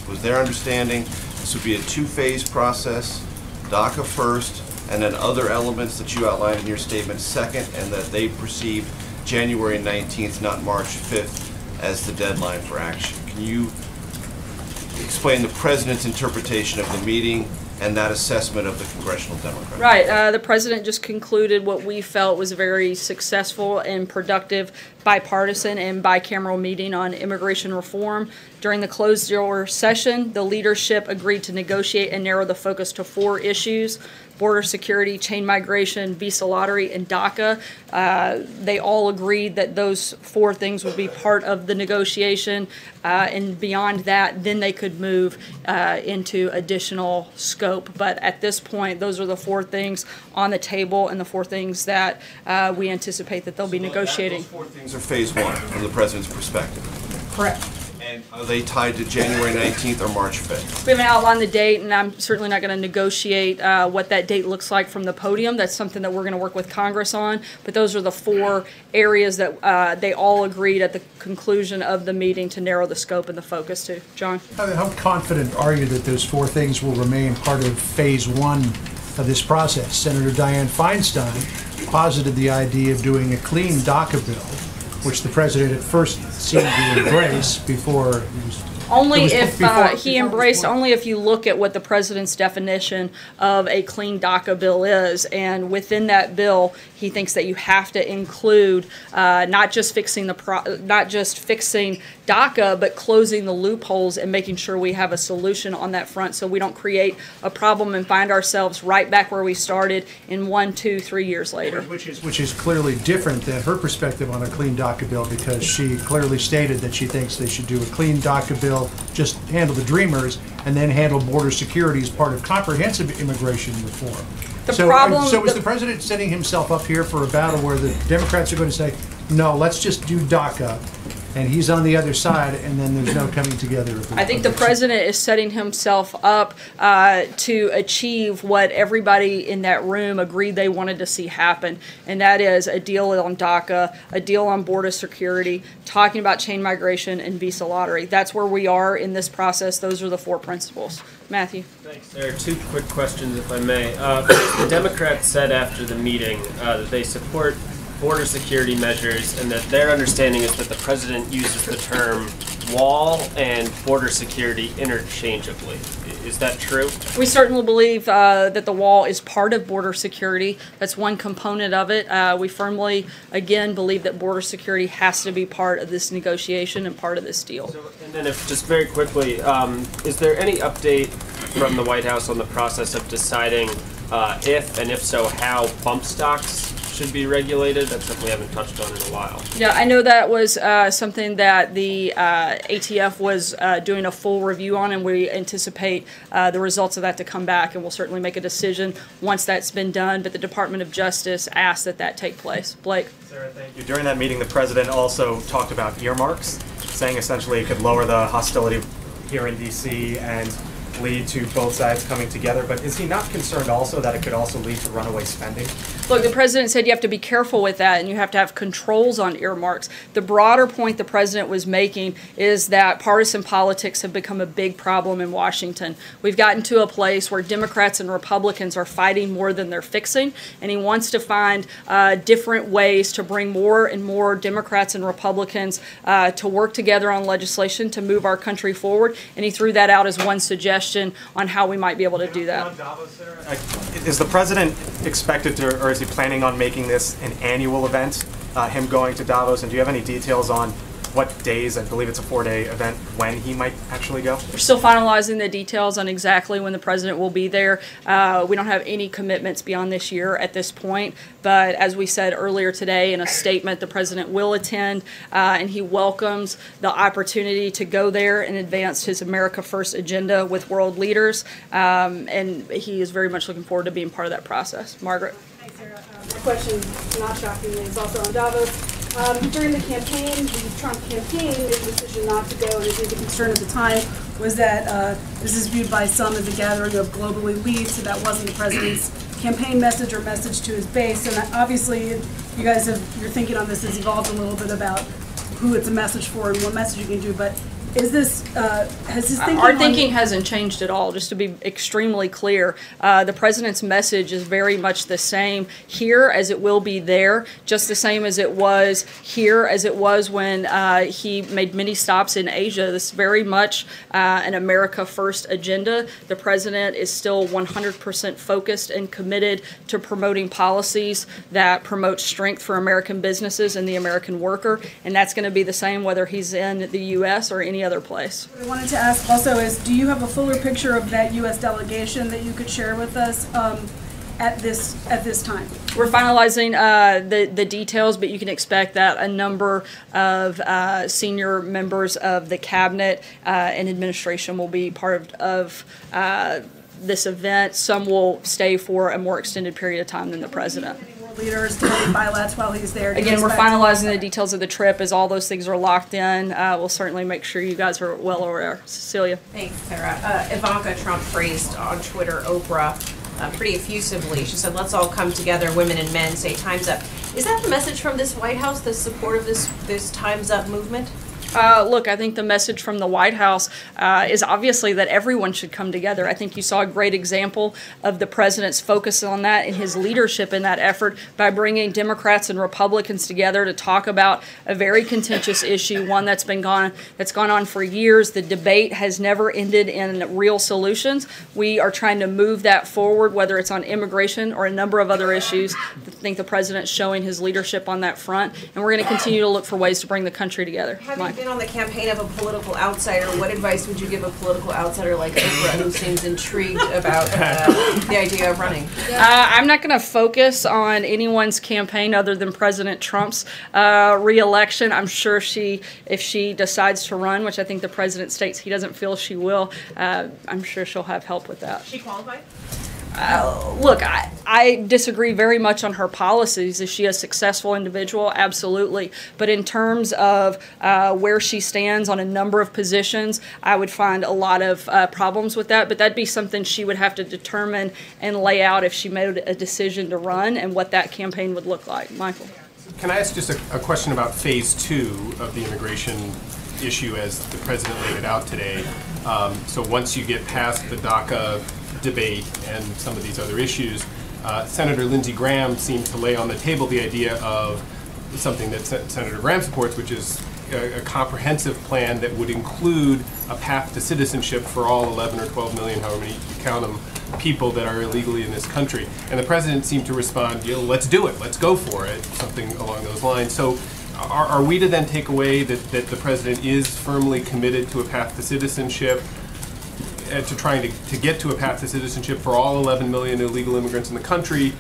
It was their understanding this would be a two-phase process, DACA first, and then other elements that you outlined in your statement second, and that they perceived January 19th, not March 5th, as the deadline for action. Can you explain the President's interpretation of the meeting and that assessment of the Congressional Democrats? Right. The President just concluded what we felt was a very successful and productive bipartisan and bicameral meeting on immigration reform. During the closed-door session, the leadership agreed to negotiate and narrow the focus to 4 issues: border security, chain migration, visa lottery, and DACA. They all agreed that those 4 things would be part of the negotiation, and beyond that, then they could move into additional scope. But at this point, those are the 4 things on the table and the 4 things that we anticipate that they'll be negotiating. Those 4 things are phase 1 from the President's perspective. Correct. And are they tied to January 19th or March 5th? We haven't outlined the date, and I'm certainly not going to negotiate what that date looks like from the podium. That's something that we're going to work with Congress on. But those are the 4 areas that they all agreed at the conclusion of the meeting to narrow the scope and the focus to. John? How confident are you that those 4 things will remain part of phase 1 of this process? Senator Dianne Feinstein posited the idea of doing a clean DACA bill, which the President at first seemed to embrace before he was... Only if only if you look at what the President's definition of a clean DACA bill is, and within that bill, he thinks that you have to include not just fixing DACA, but closing the loopholes and making sure we have a solution on that front, so we don't create a problem and find ourselves right back where we started in 1, 2, 3 years later. Which is clearly different than her perspective on a clean DACA bill, because she clearly stated that she thinks they should do a clean DACA bill, just handle the dreamers, and then handle border security as part of comprehensive immigration reform. So is the President setting himself up here for a battle where the Democrats are going to say, no, let's just do DACA, and he's on the other side, and then there's no coming together? I think the President is setting himself up to achieve what everybody in that room agreed they wanted to see happen, and that is a deal on DACA, a deal on border security, talking about chain migration and visa lottery. That's where we are in this process. Those are the 4 principles. Matthew? Thanks. There are 2 quick questions, if I may. The Democrats said after the meeting that they support border security measures, and that their understanding is that the President uses the term wall and border security interchangeably. Is that true? We certainly believe that the wall is part of border security. That's one component of it. We firmly, again, believe that border security has to be part of this negotiation and part of this deal. So, and then just very quickly, is there any update from the White House on the process of deciding if, and if so, how bump stocks should be regulated? That's something we haven't touched on in a while. Yeah, I know that was something that the ATF was doing a full review on, and we anticipate the results of that to come back, and we'll certainly make a decision once that's been done, but the Department of Justice asked that that take place. Blake? Sarah, thank you. During that meeting, the President also talked about earmarks, saying essentially it could lower the hostility here in D.C. and lead to both sides coming together, but is he not concerned also that it could also lead to runaway spending? Look, the President said you have to be careful with that, and you have to have controls on earmarks. The broader point the President was making is that partisan politics have become a big problem in Washington. We've gotten to a place where Democrats and Republicans are fighting more than they're fixing, and he wants to find different ways to bring more and more Democrats and Republicans to work together on legislation to move our country forward, and he threw that out as one suggestion on how we might be able to do that. Is the President expected to, or is he planning on making this an annual event, him going to Davos? And do you have any details on what days, I believe it's a 4-day event, when he might actually go? We're still finalizing the details on exactly when the President will be there. We don't have any commitments beyond this year at this point, but as we said earlier today in a statement, the President will attend, and he welcomes the opportunity to go there and advance his America First agenda with world leaders, and he is very much looking forward to being part of that process. Margaret? Thanks, Sarah. My question, not shockingly, is also on Davos. During the campaign, the Trump campaign, his decision not to go, and I think the concern at the time was that this is viewed by some as a gathering of global elites, so that wasn't the President's campaign message or message to his base. And obviously, you guys have, your thinking on this has evolved a little bit about who it's a message for and what message you can do, but Is this, has his thinking Our on- thinking hasn't changed at all, just to be extremely clear. The president's message is very much the same here as it will be there, just the same as it was here as it was when he made many stops in Asia. This is very much an America First agenda. The president is still 100% focused and committed to promoting policies that promote strength for American businesses and the American worker, and that's going to be the same whether he's in the U.S. or any other place. What I wanted to ask also is, do you have a fuller picture of that U.S. delegation that you could share with us at this time? We're finalizing the details, but you can expect that a number of senior members of the cabinet and administration will be part of this event. Some will stay for a more extended period of time than the president. Leaders to maybe bilats while he's there. Again, we're finalizing the details of the trip. As all those things are locked in, we'll certainly make sure you guys are well aware. Cecilia. Thanks, Sarah. Ivanka Trump praised on Twitter Oprah pretty effusively. She said, "Let's all come together, women and men, say time's up." Is that the message from this White House, the support of this time's up movement? Look, I think the message from the White House is obviously that everyone should come together. I think you saw a great example of the president's focus on that and his leadership in that effort by bringing Democrats and Republicans together to talk about a very contentious issue, one that's gone on for years. The debate has never ended in real solutions. We are trying to move that forward, whether it's on immigration or a number of other issues. I think the president's showing his leadership on that front, and we're going to continue to look for ways to bring the country together. Having been on the campaign of a political outsider, what advice would you give a political outsider like Oprah, who seems intrigued about the idea of running? I'm not going to focus on anyone's campaign other than President Trump's re-election. I'm sure if she decides to run, which I think the president states he doesn't feel she will, I'm sure she'll have help with that. Is she qualified? Look, I disagree very much on her policies. Is she a successful individual? Absolutely. But in terms of where she stands on a number of positions, I would find a lot of problems with that. But that'd be something she would have to determine and lay out if she made a decision to run and what that campaign would look like. Michael. Can I ask just a question about phase 2 of the immigration issue as the president laid it out today? So once you get past the DACA debate and some of these other issues, Senator Lindsey Graham seemed to lay on the table the idea of something that Senator Graham supports, which is a comprehensive plan that would include a path to citizenship for all 11 or 12 million, however many you count them, people that are illegally in this country. And the president seemed to respond, let's do it, let's go for it, something along those lines. So are we to then take away that the president is firmly committed to a path to citizenship, to trying to get to a path to citizenship for all 11 million illegal immigrants in the country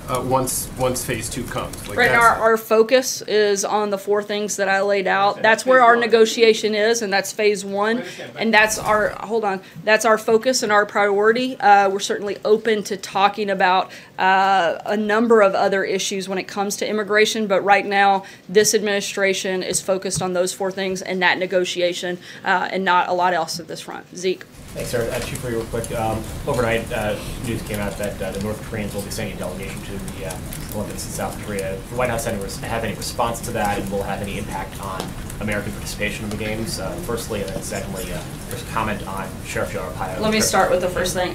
once phase 2 comes? Right, our focus is on the 4 things that I laid out. That's where our negotiation is, and that's phase 1. And that's our focus and our priority. We're certainly open to talking about a number of other issues when it comes to immigration, but right now this administration is focused on those 4 things and that negotiation, and not a lot else at this front. Zeke. Thanks, sir. Chief, for you real quick. Overnight, news came out that the North Koreans will be sending a delegation to the Olympics in South Korea. The White House have any response to that, and will have any impact on American participation in the games? Firstly, and then secondly, just comment on Sheriff Joe Arpaio. Let me start with the first thing.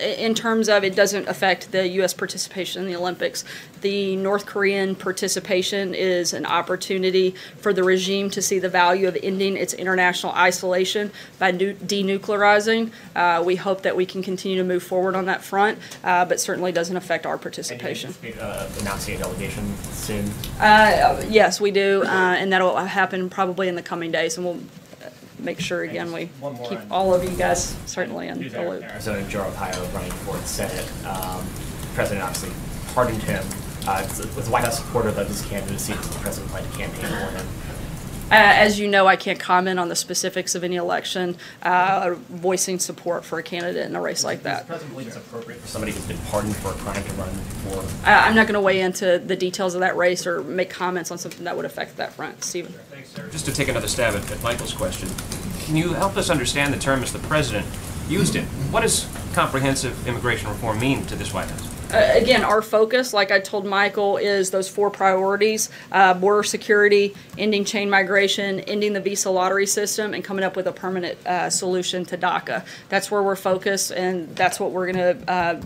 In terms of it doesn't affect the U.S. participation in the Olympics. The North Korean participation is an opportunity for the regime to see the value of ending its international isolation by denuclearizing. We hope that we can continue to move forward on that front, but certainly doesn't affect our participation. And do you anticipate announcing a delegation soon? Yes, we do, and that'll happen probably in the coming days, and we'll make sure, again, we keep all of you guys certainly in the loop. Senator Joe Arpaio running for the Senate. The president obviously pardoned him. Was the White House supportive of his candidacy? Does the president plan to campaign for him? As you know, I can't comment on the specifics of any election, voicing support for a candidate in a race like that. Does the president believe it's appropriate for somebody who's been pardoned for a crime to run for? I'm not going to weigh into the details of that race or make comments on something that would affect that front. Stephen. Thanks, Sarah. Just to take another stab at Michael's question, can you help us understand the terms the president used it? What does comprehensive immigration reform mean to this White House? Again, our focus, like I told Michael, is those 4 priorities: border security, ending chain migration, ending the visa lottery system, and coming up with a permanent solution to DACA. That's where we're focused, and that's what we're going to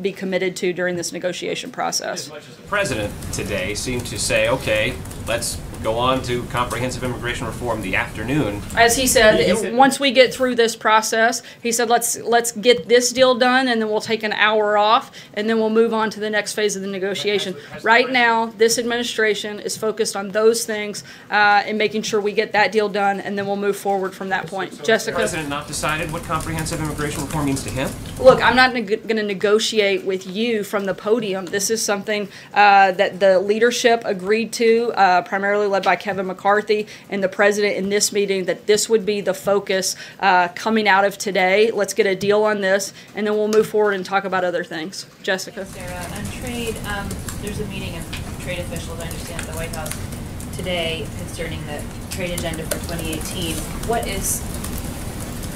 be committed to during this negotiation process. As much as the president today seemed to say, okay, let's go on to comprehensive immigration reform the afternoon. As he said, once we get through this process, he said, let's get this deal done, and then we'll take an hour off, and then we'll move on to the next phase of the negotiation. Right now, this administration is focused on those things and making sure we get that deal done, and then we'll move forward from that point. So Jessica? Has the president not decided what comprehensive immigration reform means to him? Look, I'm not going to negotiate with you from the podium. This is something that the leadership agreed to, primarily led by Kevin McCarthy and the president in this meeting, that this would be the focus coming out of today. Let's get a deal on this, and then we'll move forward and talk about other things. Jessica? Sarah, on trade, there's a meeting of trade officials, I understand, at the White House today concerning the trade agenda for 2018.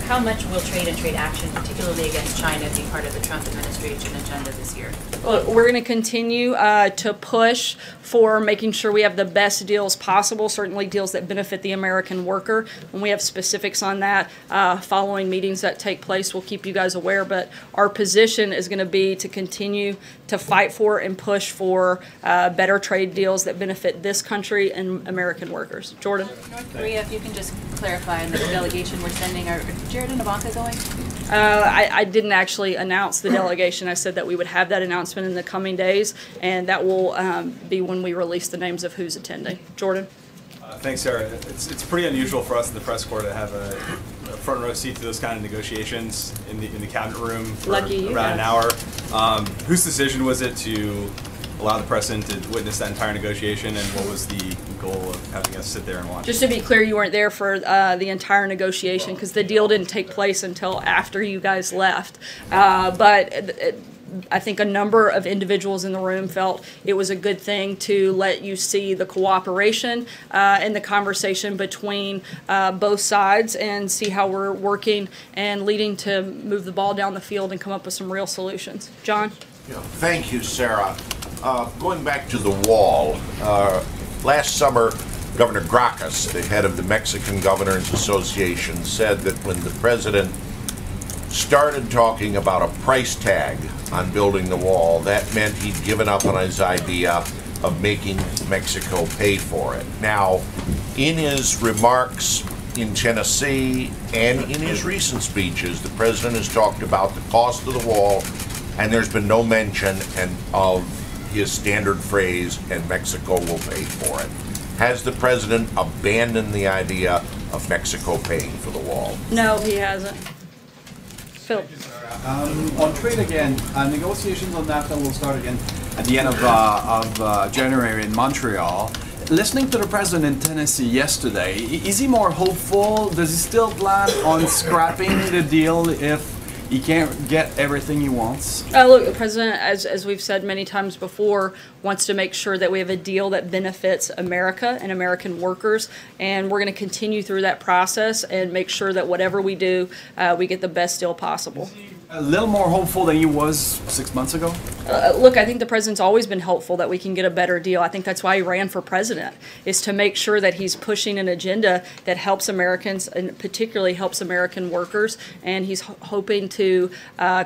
How much will trade and trade action, particularly against China, be part of the Trump administration agenda this year? Look, we're going to continue to push for making sure we have the best deals possible, certainly deals that benefit the American worker. When we have specifics on that following meetings that take place, we'll keep you guys aware. But our position is going to be to continue to fight for and push for better trade deals that benefit this country and American workers. Jordan? North Korea, if you can just clarify, in the delegation we're sending, are Jared and Ivanka going? I didn't actually announce the delegation. I said that we would have that announcement in the coming days, and that will be when we release the names of who's attending. Jordan? Thanks, Sarah. It's pretty unusual for us in the press corps to have a front row seat to those kind of negotiations in the cabinet room for around an hour. Whose decision was it to allow the president to witness that entire negotiation, and what was the goal of having us sit there and watch? Just to be clear, you weren't there for the entire negotiation because the deal didn't take place until after you guys left. But I think a number of individuals in the room felt it was a good thing to let you see the cooperation and the conversation between both sides and see how we're working and leading to move the ball down the field and come up with some real solutions. John? Yeah, thank you, Sarah. Going back to the wall, last summer, Governor Gracchus, the head of the Mexican Governors Association, said that when the president started talking about a price tag on building the wall, that meant he'd given up on his idea of making Mexico pay for it. Now, in his remarks in Tennessee and in his recent speeches, the president has talked about the cost of the wall, and there's been no mention of his standard phrase, and Mexico will pay for it. Has the president abandoned the idea of Mexico paying for the wall? No, he hasn't. Phil. On trade again, negotiations on NAFTA will start again at the end of January in Montreal. Listening to the president in Tennessee yesterday, is he more hopeful? Does he still plan on scrapping the deal if he can't get everything he wants? Look, the president, as we've said many times before, wants to make sure that we have a deal that benefits America and American workers, and we're going to continue through that process and make sure that whatever we do, we get the best deal possible. A little more hopeful than he was 6 months ago? Look, I think the president's always been hopeful that we can get a better deal. I think that's why he ran for president, is to make sure that he's pushing an agenda that helps Americans and particularly helps American workers. And he's hoping to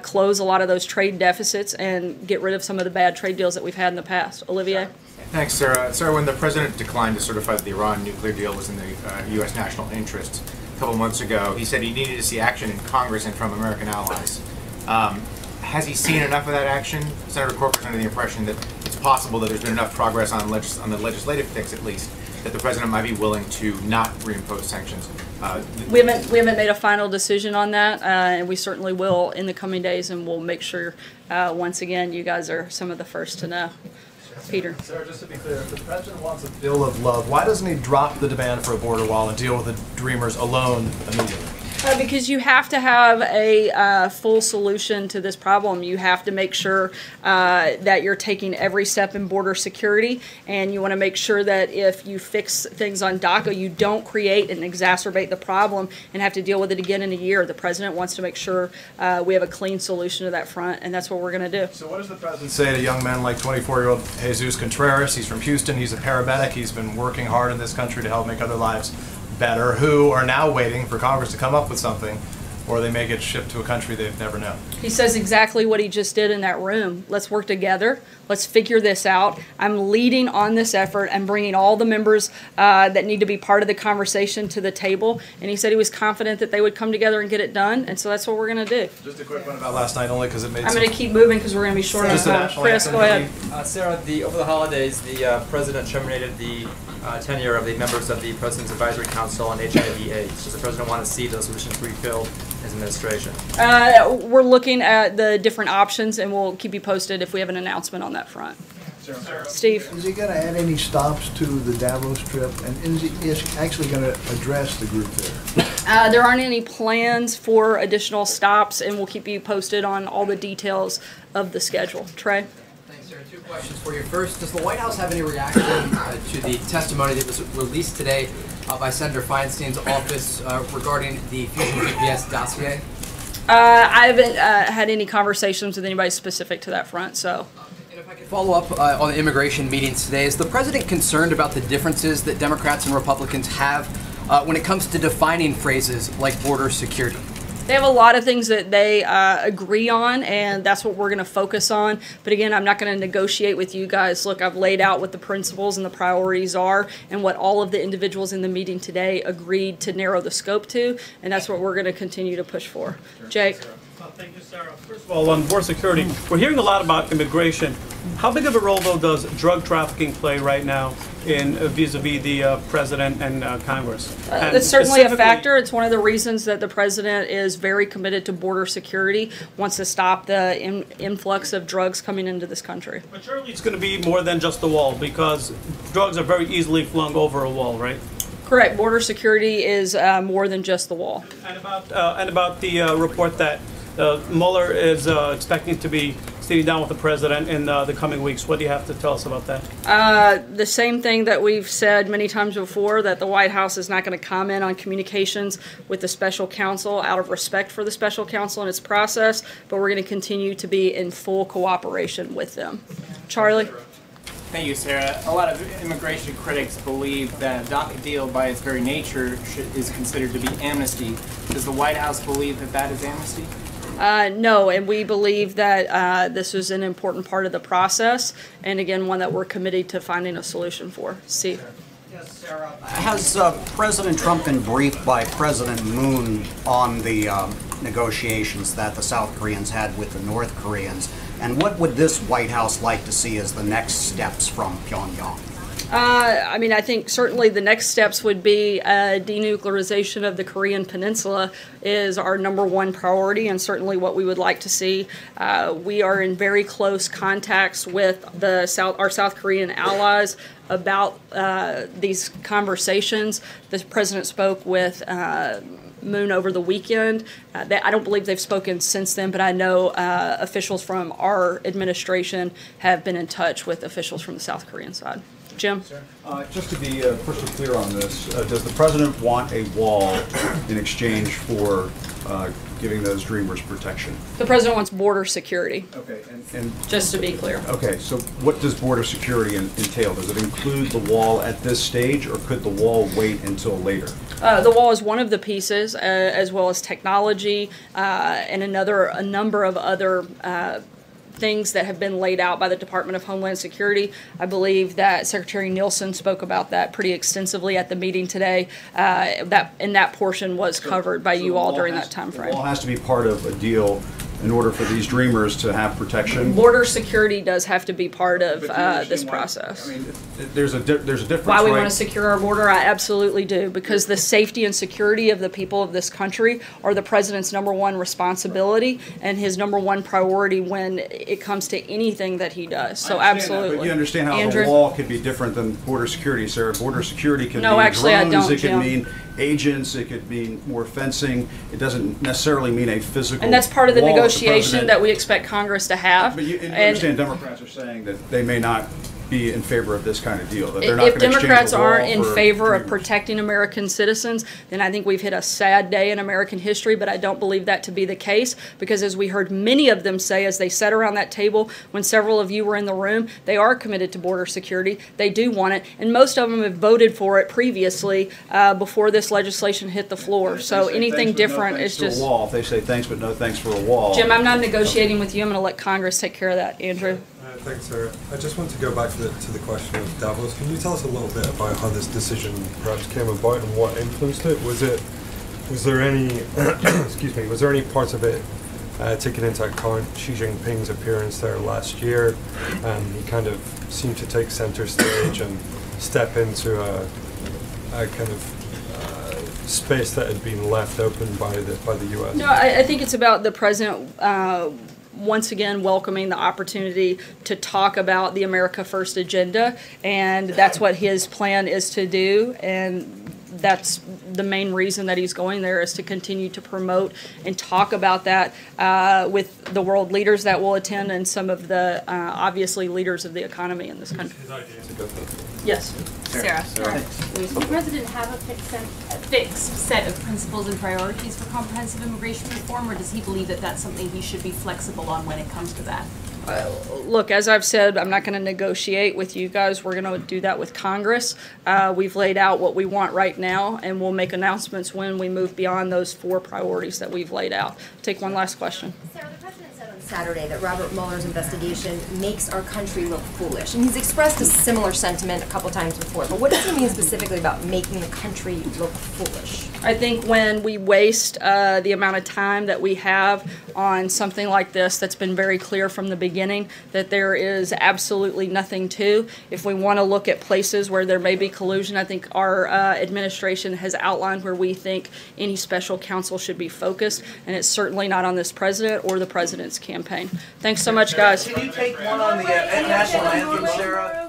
close a lot of those trade deficits and get rid of some of the bad trade deals that we've had in the past. Olivier? Thanks, Sarah. Sarah, when the president declined to certify that the Iran nuclear deal was in the U.S. national interest a couple months ago, he said he needed to see action in Congress and from American allies. Has he seen enough of that action? Senator Corker's under the impression that it's possible that there's been enough progress on the legislative fix, at least, that the president might be willing to not reimpose sanctions. We haven't made a final decision on that, and we certainly will in the coming days, and we'll make sure, once again, you guys are some of the first to know. Peter. Sarah, just to be clear, if the president wants a bill of love, why doesn't he drop the demand for a border wall and deal with the Dreamers alone immediately? Because you have to have a full solution to this problem. You have to make sure that you're taking every step in border security, and you want to make sure that if you fix things on DACA, you don't create and exacerbate the problem and have to deal with it again in a year. The president wants to make sure we have a clean solution to that front, and that's what we're going to do. So what does the president say to young men like 24-year-old Jesus Contreras? He's from Houston. He's a paramedic. He's been working hard in this country to help make other lives better, who are now waiting for Congress to come up with something, or they may get shipped to a country they've never known. He says exactly what he just did in that room. Let's work together. Let's figure this out. I'm leading on this effort and bringing all the members that need to be part of the conversation to the table. And he said he was confident that they would come together and get it done. And so that's what we're going to do. Just a quick one about last night only because it made I'm going to keep moving because we're going to be short on time. Chris, go ahead. Sarah, over the holidays, the president terminated the tenure of the members of the President's Advisory Council on HIV/AIDS. Does the president want to see those positions refilled in his administration? We're looking at the different options, and we'll keep you posted if we have an announcement on that front. Steve? Is he going to add any stops to the Davos trip, and is he actually going to address the group there? There aren't any plans for additional stops, and we'll keep you posted on all the details of the schedule. Trey? Thanks, Sarah. Two questions for you. First, does the White House have any reaction to the testimony that was released today by Senator Feinstein's office regarding the Fusion GPS dossier? I haven't had any conversations with anybody specific to that front, so. Follow up on the immigration meetings today. Is the president concerned about the differences that Democrats and Republicans have when it comes to defining phrases like border security? They have a lot of things that they agree on, and that's what we're going to focus on. But again, I'm not going to negotiate with you guys. Look, I've laid out what the principles and the priorities are and what all of the individuals in the meeting today agreed to narrow the scope to, and that's what we're going to continue to push for. Jake? Thank you, Sarah. First of all, on border security, we're hearing a lot about immigration. How big of a role, though, does drug trafficking play right now in vis-a-vis the president and Congress? That's certainly a factor. It's one of the reasons that the president is very committed to border security, wants to stop the influx of drugs coming into this country. But surely it's going to be more than just the wall, because drugs are very easily flung over a wall, right? Correct. Border security is more than just the wall. And about the report that Mueller is expecting to be sitting down with the president in the coming weeks. What do you have to tell us about that? The same thing that we've said many times before, that the White House is not going to comment on communications with the special counsel out of respect for the special counsel and its process, but we're going to continue to be in full cooperation with them. Charlie? Thank you, Sarah. A lot of immigration critics believe that a DACA deal by its very nature is considered to be amnesty. Does the White House believe that that is amnesty? No, and we believe that this is an important part of the process, and again, one that we're committed to finding a solution for. Steve? Yes, Sarah. Has President Trump been briefed by President Moon on the negotiations that the South Koreans had with the North Koreans? And what would this White House like to see as the next steps from Pyongyang? I mean, I think certainly the next steps would be denuclearization of the Korean Peninsula is our #1 priority, and certainly what we would like to see. We are in very close contacts with our South Korean allies about these conversations. The president spoke with Moon over the weekend. I don't believe they've spoken since then, but I know officials from our administration have been in touch with officials from the South Korean side. Jim? Just to be crystal clear on this, does the president want a wall in exchange for giving those dreamers protection? The president wants border security. Okay, and just to be clear. Okay, so what does border security entail? Does it include the wall at this stage, or could the wall wait until later? The wall is one of the pieces, as well as technology and a number of other things that have been laid out by the Department of Homeland Security. I believe that Secretary Nielsen spoke about that pretty extensively at the meeting today. That portion was covered by you all during that time frame. The wall has to be part of a deal in order for these dreamers to have protection. Border security does have to be part of this process. I mean, there's a difference. Why we right? want to secure our border? I absolutely do, because the safety and security of the people of this country are the president's #1 responsibility and his #1 priority when it comes to anything that he does. So absolutely. But you understand how Andrew? the wall could be different than border security, Sarah. Border security can No, mean actually, I drones. don't, It can Jim. mean agents, it could mean more fencing. It doesn't necessarily mean a physical And that's part of the wall negotiation that we expect Congress to have. But you And understand Democrats are saying that they may not be in favor of this kind of deal, that they're not if going to exchange Democrats a wall aren't in for favor of dreamers. protecting American citizens, then I think we've hit a sad day in American history, but I don't believe that to be the case, because as we heard many of them say as they sat around that table when several of you were in the room, they are committed to border security. They do want it, and most of them have voted for it previously before this legislation hit the floor. So anything different is just... To a wall. If they say thanks but no thanks for a wall. Jim, I'm not negotiating with you. I'm going to let Congress take care of that. Andrew? Thanks, Sarah. I just want to go back to the question of Davos. Can you tell us a little bit about how this decision perhaps came about and what influenced it? Was there any excuse me? Was there any parts of it taking into account Xi Jinping's appearance there last year? He kind of seemed to take center stage and step into a kind of space that had been left open by the U.S. No, I think it's about the president once again welcoming the opportunity to talk about the America First agenda, and that's what his plan is to do, and that's the main reason that he's going there, is to continue to promote and talk about that with the world leaders that will attend and some of the obviously leaders of the economy in this country. Yes. Sarah. Does the president have a fixed set of principles and priorities for comprehensive immigration reform, or does he believe that that's something he should be flexible on when it comes to that? Look, as I've said, I'm not going to negotiate with you guys. We're going to do that with Congress. We've laid out what we want right now, and we'll make announcements when we move beyond those 4 priorities that we've laid out. Take one last question. Sarah, the president said on Saturday that Robert Mueller's investigation makes our country look foolish. And he's expressed a similar sentiment a couple times before. But what does he mean specifically about making the country look foolish? I think when we waste the amount of time that we have on something like this, that's been very clear from the beginning that there is absolutely nothing to. If we want to look at places where there may be collusion, I think our administration has outlined where we think any special counsel should be focused, and it's certainly not on this president or the president's campaign. Thanks so much, guys. Can you take one on the national anthem, Sarah?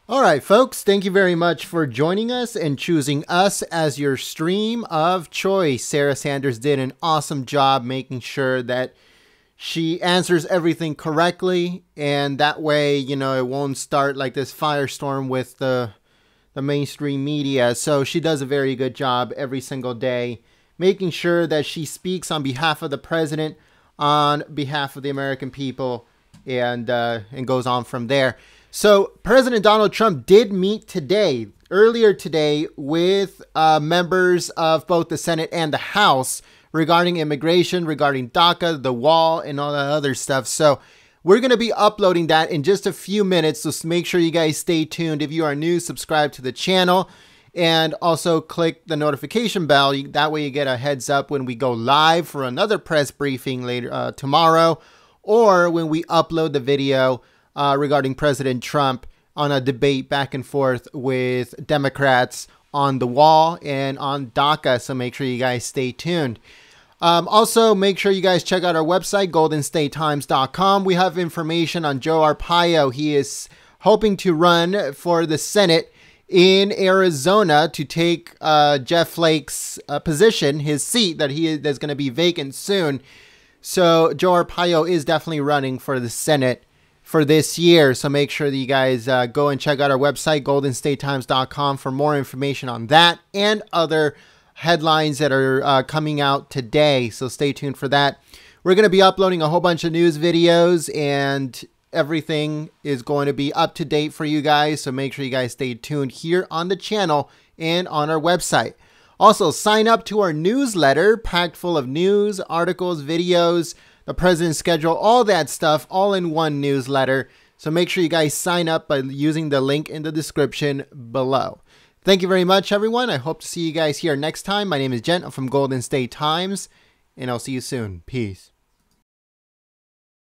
All right, folks, thank you very much for joining us and choosing us as your stream of choice. Sarah Sanders did an awesome job making sure that she answers everything correctly, and that way, you know, it won't start like this firestorm with the mainstream media. So she does a very good job every single day, making sure that she speaks on behalf of the president, on behalf of the American people, and goes on from there. So President Donald Trump did meet earlier today, with members of both the Senate and the House regarding immigration, regarding DACA, the wall, and all that other stuff. So we're going to be uploading that in just a few minutes. So make sure you guys stay tuned. If you are new, subscribe to the channel, and also click the notification bell. That way you get a heads up when we go live for another press briefing later tomorrow, or when we upload the video regarding President Trump on a debate back and forth with Democrats on the wall and on DACA. So make sure you guys stay tuned. Also, make sure you guys check out our website, goldenstatetimes.com. We have information on Joe Arpaio. He is hoping to run for the Senate in Arizona to take Jeff Flake's position, his seat that's going to be vacant soon. So Joe Arpaio is definitely running for the Senate for this year. So make sure that you guys go and check out our website, goldenstatetimes.com, for more information on that and other headlines that are coming out today. So stay tuned for that. We're going to be uploading a whole bunch of news videos, and everything is going to be up to date for you guys. So make sure you guys stay tuned here on the channel and on our website. Also, sign up to our newsletter, packed full of news, articles, videos, the president's schedule, all that stuff, all in one newsletter. So make sure you guys sign up by using the link in the description below. Thank you very much, everyone. I hope to see you guys here next time. My name is Jen. I'm from Golden State Times, and I'll see you soon. Peace.